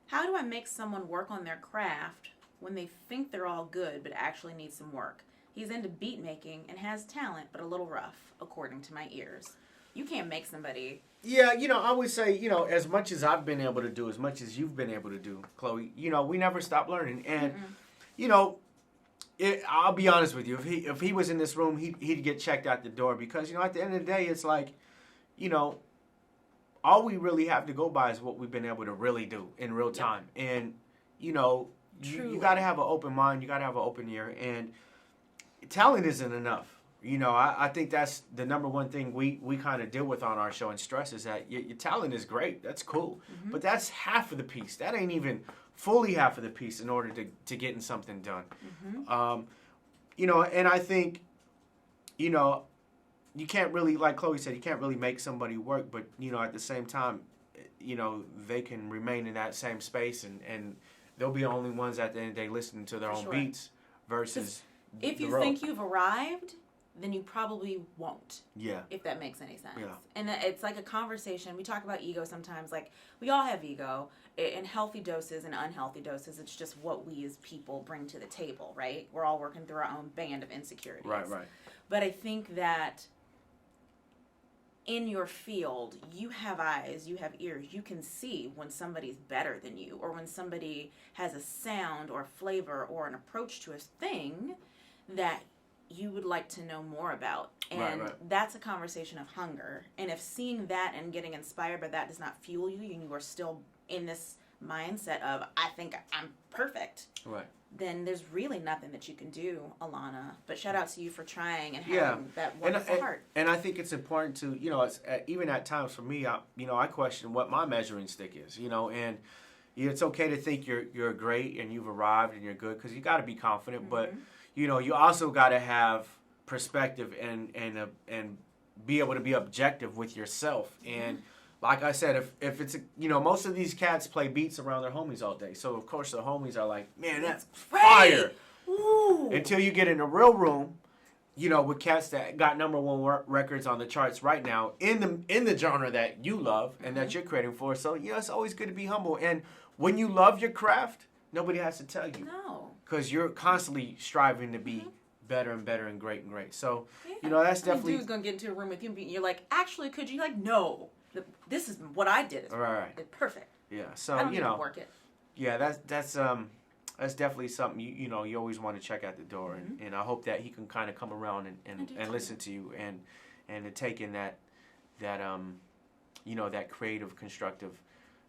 S2: How do I make someone work on their craft when they think they're all good but actually need some work? He's into beat making and has talent, but a little rough, according to my ears. You can't make somebody...
S1: Yeah, I would say, as much as I've been able to do, as much as you've been able to do, Chloe, we never stop learning. And, I'll be honest with you, if he was in this room, he'd get checked out the door, because, at the end of the day, it's like, all we really have to go by is what we've been able to really do in real time. And, you got to have an open mind. You got to have an open ear. And talent isn't enough. I think that's the number one thing we kind of deal with on our show and stress is that your talent is great. That's cool. But that's half of the piece. That ain't even fully half of the piece in order to getting something done. And I think, you can't really, like Chloe said, you can't really make somebody work, but, at the same time, they can remain in that same space, and they'll be the only ones at the end of the day listening to their own beats versus
S2: if you think you've arrived, then you probably won't.
S1: Yeah.
S2: If that makes any sense.
S1: Yeah.
S2: And it's like a conversation. We talk about ego sometimes. Like, we all have ego in healthy doses and unhealthy doses. It's just what we as people bring to the table, right? We're all working through our own band of insecurities.
S1: Right.
S2: But I think that in your field, you have eyes, you have ears, you can see when somebody's better than you, or when somebody has a sound or flavor or an approach to a thing that you would like to know more about. And that's a conversation of hunger. And if seeing that and getting inspired by that does not fuel you, and you are still in this mindset of, I think I'm perfect, then there's really nothing that you can do, Alana. But shout out to you for trying and having that wonderful heart.
S1: And I think it's important to, even at times for me, I question what my measuring stick is, and it's okay to think you're great and you've arrived and you're good, because you got to be confident, but you also got to have perspective and be able to be objective with yourself. And like I said, if it's most of these cats play beats around their homies all day, so of course the homies are like, man, that's fire.
S2: Ooh.
S1: Until you get in a real room, with cats that got #1 records on the charts right now in the genre that you love and that you're creating for. So it's always good to be humble. And when you love your craft, nobody has to tell you.
S2: No.
S1: Because you're constantly striving to be better and better and great. So, that's definitely...
S2: Dude's going to get into a room with you and you're like, actually, could you? Like, no. This is what I did. It's perfect.
S1: Yeah, so,
S2: I don't need to work it.
S1: Yeah, that's definitely something, you always want to check out the door. And I hope that he can kind of come around and listen to you and to take in that creative, constructive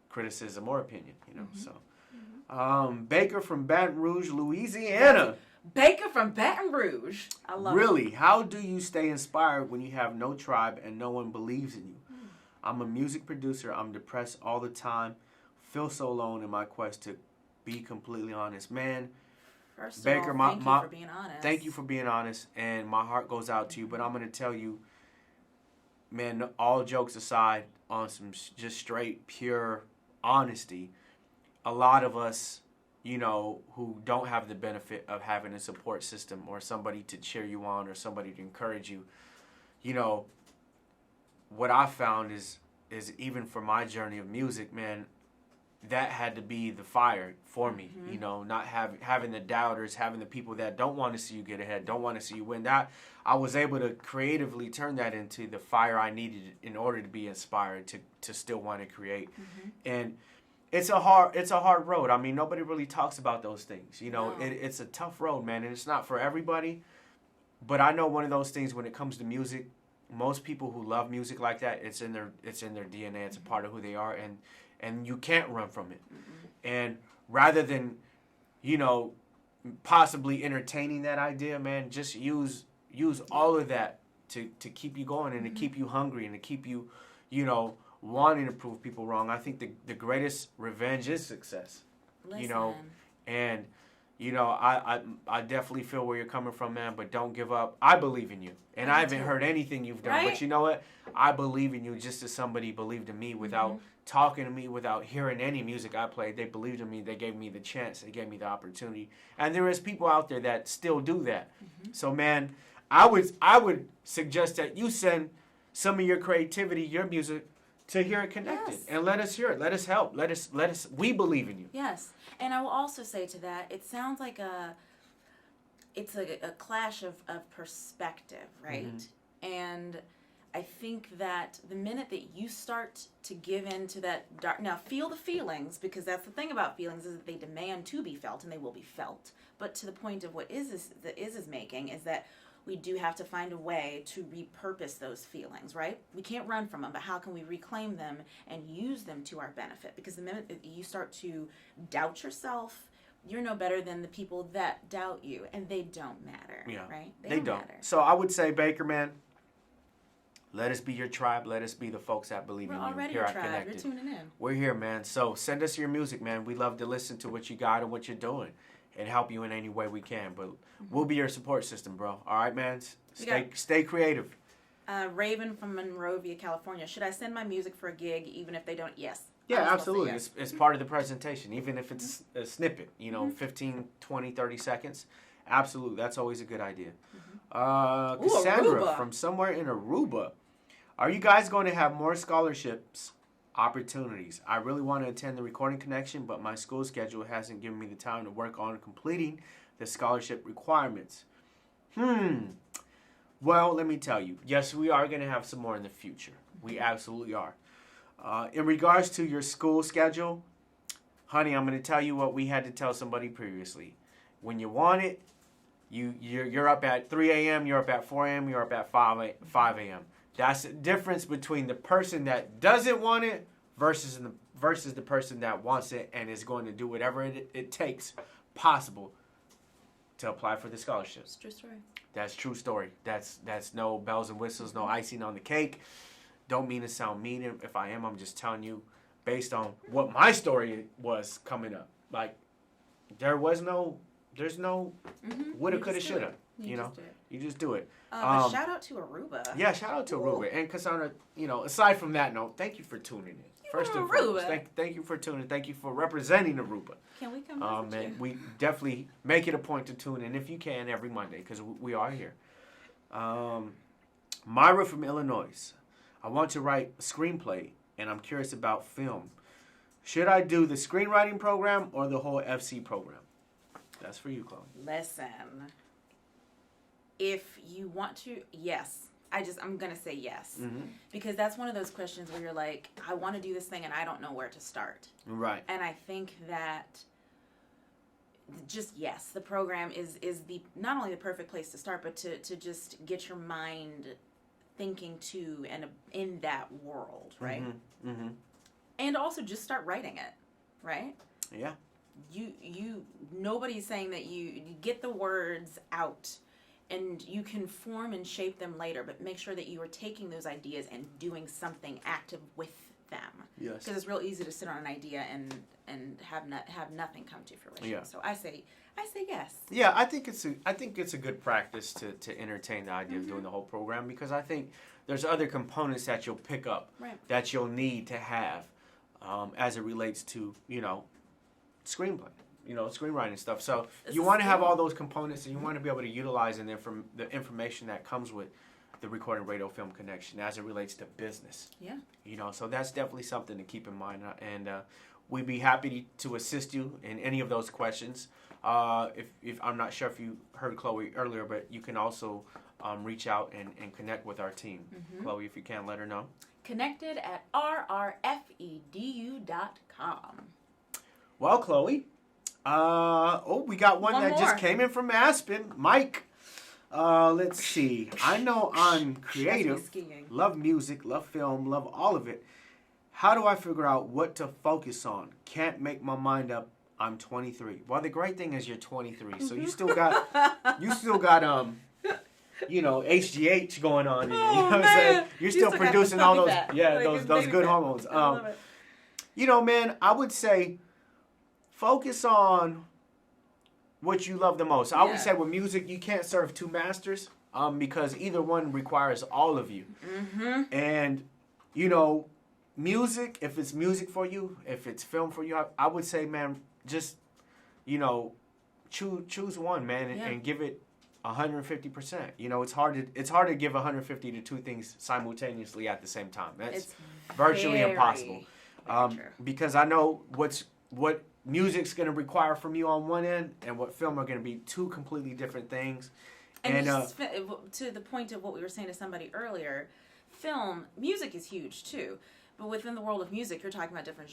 S1: criticism or opinion, so... Baker from Baton Rouge, Louisiana.
S2: Baker from Baton Rouge. I love it.
S1: Really, how do you stay inspired when you have no tribe and no one believes in you? I'm a music producer. I'm depressed all the time. Feel so alone in my quest to be completely honest. Man,
S2: First
S1: Baker,
S2: of all, thank you for being honest.
S1: Thank you for being honest, and my heart goes out to you. But I'm going to tell you, man, all jokes aside, on some just straight, pure honesty, a lot of us, you know, who don't have the benefit of having a support system or somebody to cheer you on or somebody to encourage you, you know, what I found is even for my journey of music, man, that had to be the fire for me, you know, not having the doubters, having the people that don't want to see you get ahead, don't want to see you win. That I was able to creatively turn that into the fire I needed in order to be inspired to still want to create. And it's a hard road. I mean, nobody really talks about those things. You know, it's a tough road, man, and it's not for everybody. But I know one of those things when it comes to music, most people who love music like that, it's in their DNA. It's a part of who they are, and you can't run from it. And rather than, you know, possibly entertaining that idea, man, just use all of that to keep you going and to keep you hungry and to keep you, you know, wanting to prove people wrong. I think the greatest revenge is success.
S2: Listen.
S1: You know, and you know, I definitely feel where you're coming from, man, but don't give up. I believe in you. And I haven't heard anything you've done.
S2: Right?
S1: But you know what? I believe in you just as somebody believed in me without talking to me, without hearing any music I played. They believed in me. They gave me the chance. They gave me the opportunity. And there is people out there that still do that. So, man, I would suggest that you send some of your creativity, your music, to Hear It Connected.
S2: Yes.
S1: And let us hear it. Let us help. Let us. We believe in you.
S2: Yes. And I will also say to that, it sounds like it's a clash of perspective, right? And I think that the minute that you start to give in to that dark, now feel the feelings, because that's the thing about feelings is that they demand to be felt and they will be felt. But to the point of what is making is that we do have to find a way to repurpose those feelings, right? We can't run from them, but how can we reclaim them and use them to our benefit? Because the minute that you start to doubt yourself, you're no better than the people that doubt you, and they don't matter, right?
S1: They don't.
S2: Matter.
S1: So I would say, Baker, man, let us be your tribe. Let us be the folks that believe in you.
S2: We're already
S1: Here
S2: your
S1: at
S2: tribe.
S1: Connected.
S2: You're tuning in.
S1: We're here, man. So send us your music, man. We love to listen to what you got and what you're doing and help you in any way we can. But we'll be your support system, bro. All right, man? Stay creative.
S2: Raven from Monrovia, California. Should I send my music for a gig even if they don't? Yes.
S1: Yeah, absolutely. Yes. It's part of the presentation, even if it's a snippet, you know, 15, 20, 30 seconds. Absolutely. That's always a good idea. Cassandra
S2: Aruba.
S1: from somewhere in Aruba. Are you guys going to have more scholarships opportunities? I really want to attend the Recording Connection, but my school schedule hasn't given me the time to work on completing the scholarship requirements. Well, let me tell you. Yes, we are going to have some more in the future. We absolutely are. In regards to your school schedule, honey, I'm going to tell you what we had to tell somebody previously. When you want it, you're up at 3 a.m., you're up at 4 a.m., you're up at 5 a.m. That's the difference between the person that doesn't want it versus the person that wants it and is going to do whatever it takes possible to apply for the scholarships.
S2: True story.
S1: That's true story. That's no bells and whistles, no icing on the cake. Don't mean to sound mean. If I am, I'm just telling you based on what my story was coming up. Like, there's no woulda, coulda, shoulda. You know, you just do it.
S2: Shout out to Aruba.
S1: Yeah, shout out to Aruba. And Cassandra, you know, aside from that note, thank you for tuning in. First and foremost, thank you for tuning in. Thank you for representing Aruba.
S2: Can we come visit you?
S1: We definitely make it a point to tune in if you can every Monday because we are here. Myra from Illinois. I want to write a screenplay, and I'm curious about film. Should I do the screenwriting program or the whole FC program? That's for you, Cloie.
S2: Listen, if you want to, yes. I'm going to say yes. Because that's one of those questions where you're like, I want to do this thing and I don't know where to start.
S1: Right.
S2: And I think that just yes, the program is the not only the perfect place to start, but to just get your mind thinking too and in that world, right? And also just start writing it, right?
S1: Yeah.
S2: nobody's saying that you get the words out and you can form and shape them later, but make sure that you are taking those ideas and doing something active with them.
S1: Yes.
S2: Because it's real easy to sit on an idea and have nothing come to fruition.
S1: Yeah.
S2: So I say yes.
S1: Yeah, I think it's a good practice to entertain the idea of doing the whole program, because I think there's other components that you'll pick up that you'll need to have as it relates to, screenplay, screenwriting stuff. So you want to have all those components, and you want to be able to utilize the information that comes with the recording radio film connection as it relates to business.
S2: Yeah.
S1: So that's definitely something to keep in mind, and we'd be happy to assist you in any of those questions. If I'm not sure if you heard Cloie earlier, but you can also reach out and connect with our team. Cloie, if you can, let her know.
S2: Connected at rrfedu.com.
S1: Well, Cloie, we got one that just came in from Aspen. Mike, let's see. I know I'm creative, love music, love film, love all of it. How do I figure out what to focus on? Can't make my mind up. I'm 23. Well, the great thing is you're 23, so you still got HGH going on. You know what I'm saying? You're still producing all those, those good hormones. Man, I would say focus on what you love the most. I would say with music, you can't serve two masters because either one requires all of you. And, music, if it's music for you, if it's film for you, I would say, man, just, choose one, man, and give it 150%. It's hard to give 150 to two things simultaneously at the same time. That's virtually impossible. Because I know what music's going to require from you on one end and what film are going to be two completely different things. And
S2: to the point of what we were saying to somebody earlier, music is huge too. But within the world of music, you're talking about different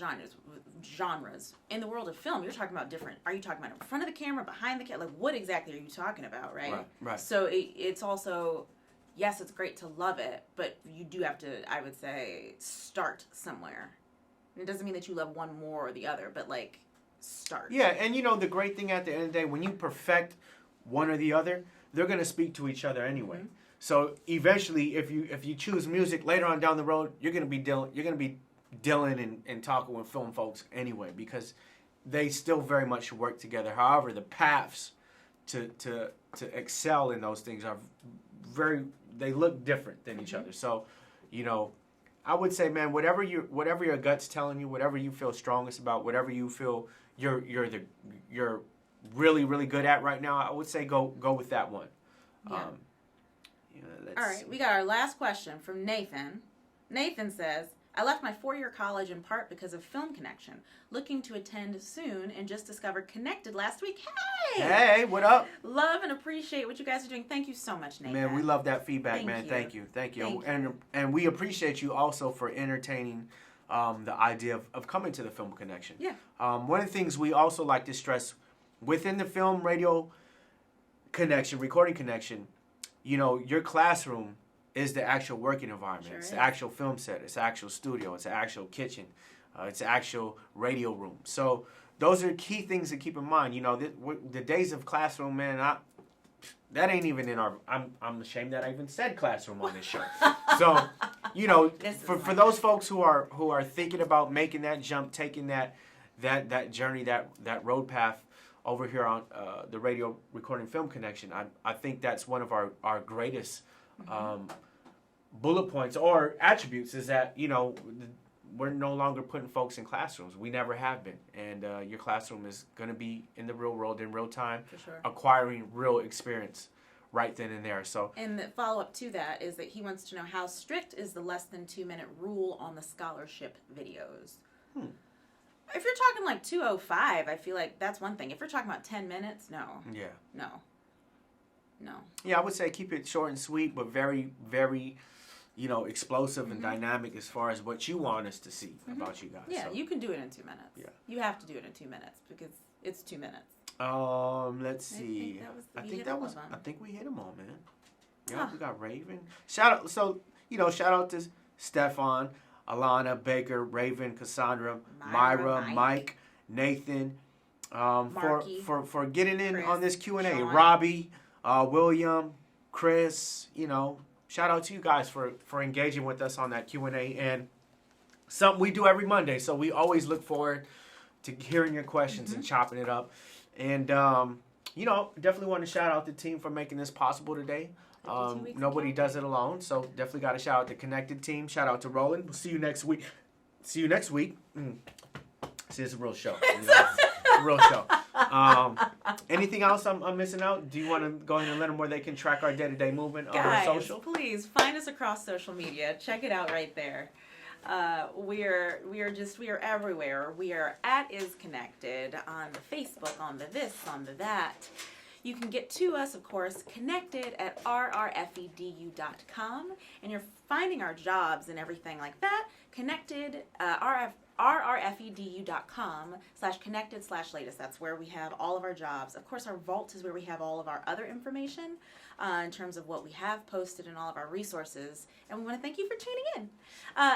S2: genres. In the world of film, you're talking about are you talking about in front of the camera, behind the camera? Like, what exactly are you talking about, right?
S1: Right.
S2: So it's also, yes, it's great to love it, but you do have to, I would say, start somewhere. And it doesn't mean that you love one more or the other, but, start.
S1: Yeah, and the great thing at the end of the day, when you perfect one or the other, they're going to speak to each other anyway. So eventually, if you choose music later on down the road, you're gonna be dealing and talking with film folks anyway, because they still very much work together. However, the paths to excel in those things are they look different than each other. So, I would say, man, whatever your gut's telling you, whatever you feel strongest about, whatever you feel you're really, really good at right now, I would say go with that one.
S2: Yeah. All right, we got our last question from Nathan. Nathan says, I left my 4-year college in part because of Film Connection. Looking to attend soon and just discovered Connected last week.
S1: Hey, what up?
S2: Love and appreciate what you guys are doing. Thank you so much, Nathan.
S1: Man, we love that feedback, man. Thank you. And we appreciate you also for entertaining the idea of coming to the Film Connection.
S2: Yeah.
S1: One of the things we also like to stress within the film radio connection, recording connection, your classroom is the actual working environment. It's the actual film set. It's the actual studio. It's the actual kitchen. It's the actual radio room. So those are key things to keep in mind. The days of classroom, man, that ain't even in our... I'm ashamed that I even said classroom on this show. So, for those folks who are thinking about making that jump, taking that journey, that road path over here on the radio recording film connection, I think that's one of our greatest bullet points or attributes is that, we're no longer putting folks in classrooms. We never have been. And your classroom is going to be in the real world in real time, acquiring real experience right then and there. So,
S2: and the follow-up to that is that he wants to know how strict is the less than 2-minute rule on the scholarship videos? If you're talking 2:05, I feel like that's one thing. If you're talking about 10 minutes, no.
S1: Yeah.
S2: No.
S1: Yeah, I would say keep it short and sweet, but very, very, explosive and dynamic as far as what you want us to see about you guys.
S2: Yeah,
S1: so.
S2: You can do it in 2 minutes.
S1: Yeah.
S2: You have to do it in 2 minutes because it's 2 minutes.
S1: Let's see. I think we hit them all, man. Yeah, we got Raven. Shout out to Stefan, Alana, Baker, Raven, Cassandra, Myra, Mike, Nathan,
S2: Marky,
S1: for getting in
S2: Chris,
S1: on this Q&A.
S2: Sean.
S1: Robbie, William, Chris, shout out to you guys for engaging with us on that Q&A, and something we do every Monday. So we always look forward to hearing your questions and chopping it up. And definitely want to shout out the team for making this possible today. Nobody does it alone, so definitely got to shout out the Connected team. Shout out to Roland. We'll see you next week. See, it's a real show. It's a real show. Anything else I'm missing out? Do you want to go ahead and let them where they can track our day-to-day movement on
S2: Guys,
S1: social?
S2: Please find us across social media. Check it out right there. We are everywhere. We are at IZConnected on the Facebook, on the this, on the that. You can get to us, of course, connected at rrfedu.com, and you're finding our jobs and everything like that. Connected, rrfedu.com/connected/latest. That's where we have all of our jobs. Of course, our vault is where we have all of our other information in terms of what we have posted and all of our resources. And we want to thank you for tuning in.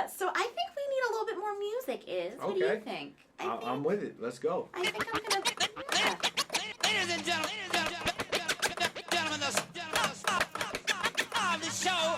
S2: So I think we need a little bit more music, What do you think?
S1: I'm with it. Let's go.
S2: I think I'm going to...
S6: Ladies and gentlemen, the show.